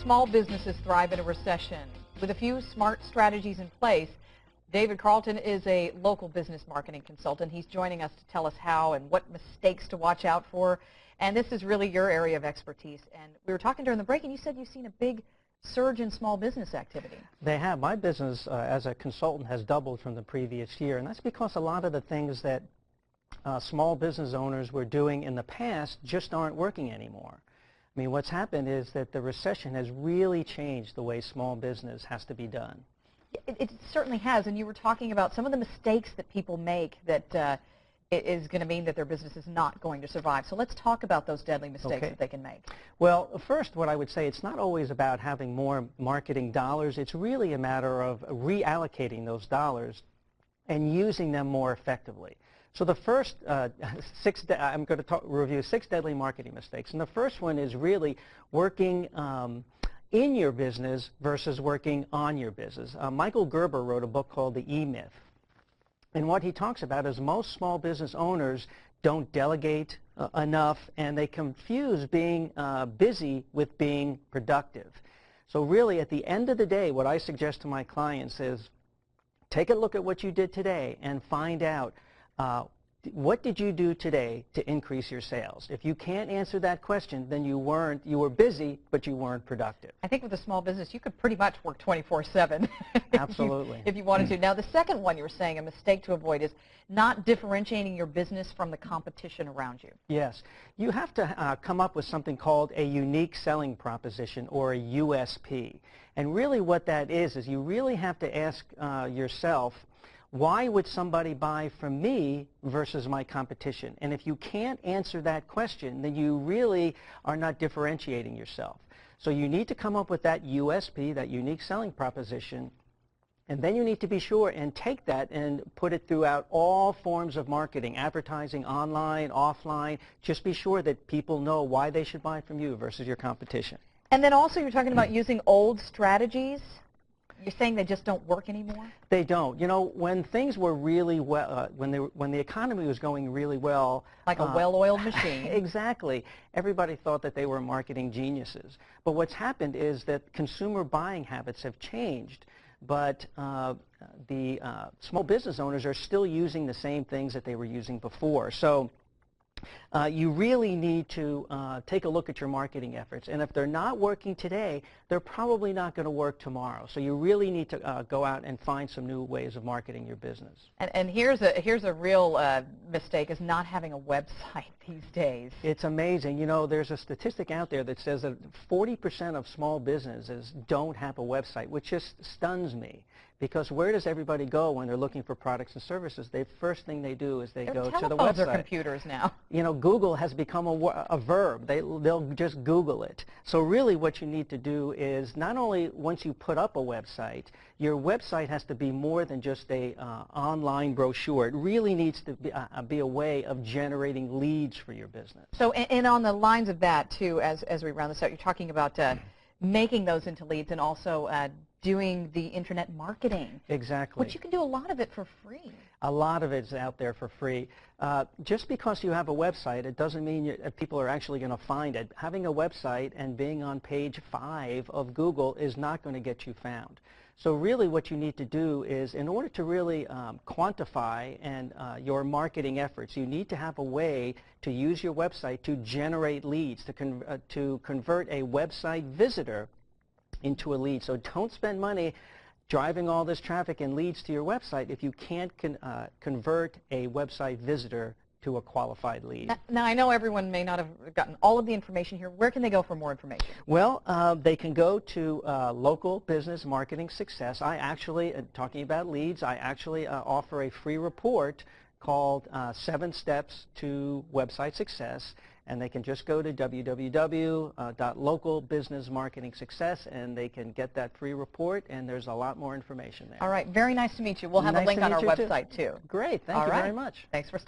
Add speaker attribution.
Speaker 1: small businesses thrive in a recession? With a few smart strategies in place, David Carlton is a local business marketing consultant. He's joining us to tell us how and what mistakes to watch out for. And this is really your area of expertise. And we were talking during the break, and you said you've seen a big surge in small business activity.
Speaker 2: They have. My business as a consultant has doubled from the previous year, and that's because a lot of the things that small business owners were doing in the past just aren't working anymore. I mean, what's happened is that the recession has really changed the way small business has to be done.
Speaker 1: It certainly has, and you were talking about some of the mistakes that people make that is going to mean that their business is not going to survive. So let's talk about those deadly mistakes that they can make.
Speaker 2: Well, first, what I would say, it's not always about having more marketing dollars. It's really a matter of reallocating those dollars and using them more effectively. So the first I'm going to review 6 deadly marketing mistakes. And the first one is really working in your business versus working on your business. Michael Gerber wrote a book called The E-Myth. And what he talks about is most small business owners don't delegate enough, and they confuse being busy with being productive. So really, at the end of the day, what I suggest to my clients is take a look at what you did today and find out what did you do today to increase your sales? If you can't answer that question, then you were busy, but you weren't productive.
Speaker 1: I think with a small business, you could pretty much work 24/7.
Speaker 2: Absolutely.
Speaker 1: If you wanted to. Now, the second one you were saying, a mistake to avoid, is not differentiating your business from the competition around you.
Speaker 2: Yes. You have to come up with something called a unique selling proposition, or a USP. And really what that is you really have to ask yourself, why would somebody buy from me versus my competition? And if you can't answer that question, then you really are not differentiating yourself. So you need to come up with that USP, that unique selling proposition, and then you need to be sure and take that and put it throughout all forms of marketing, advertising, online, offline. Just be sure that people know why they should buy from you versus your competition.
Speaker 1: And then also you're talking about using old strategies. You're saying they just don't work anymore?
Speaker 2: They don't. You know, when things were really well, when the economy was going really well.
Speaker 1: Like a well-oiled machine.
Speaker 2: Exactly. Everybody thought that they were marketing geniuses. But what's happened is that consumer buying habits have changed. But the small business owners are still using the same things that they were using before. So you really need to take a look at your marketing efforts. And if they're not working today, they're probably not going to work tomorrow. So you really need to go out and find some new ways of marketing your business.
Speaker 1: And here's a real mistake, is not having a website these days.
Speaker 2: It's amazing. You know, there's a statistic out there that says that 40% of small businesses don't have a website, which just stuns me. Because where does everybody go when they're looking for products and services? The first thing they do is they go to the website.
Speaker 1: Telephones or computers now.
Speaker 2: You know, Google has become a verb. They'll just Google it. So really what you need to do is not only once you put up a website, your website has to be more than just a online brochure. It really needs to be a way of generating leads for your business.
Speaker 1: So, and on the lines of that, too, as we round this out, you're talking about making those into leads and also doing the internet marketing.
Speaker 2: Exactly.
Speaker 1: Which you can do a lot of it for free.
Speaker 2: A lot of it's out there for free. Just because you have a website, it doesn't mean people are actually going to find it. Having a website and being on page 5 of Google is not going to get you found. So really what you need to do is, in order to really quantify your marketing efforts, you need to have a way to use your website to generate leads, to convert a website visitor into a lead. So don't spend money driving all this traffic and leads to your website if you can't convert a website visitor to a qualified lead.
Speaker 1: Now, I know everyone may not have gotten all of the information here. Where can they go for more information?
Speaker 2: Well, they can go to Local Business Marketing Success. I actually, talking about leads, I actually offer a free report called 7 Steps to Website Success. And they can just go to www.localbusinessmarketingsuccess, and they can get that free report, and there's a lot more information there.
Speaker 1: All right. Very nice to meet you. We'll have a link on our website, too.
Speaker 2: Great. Thank you very much.
Speaker 1: Thanks for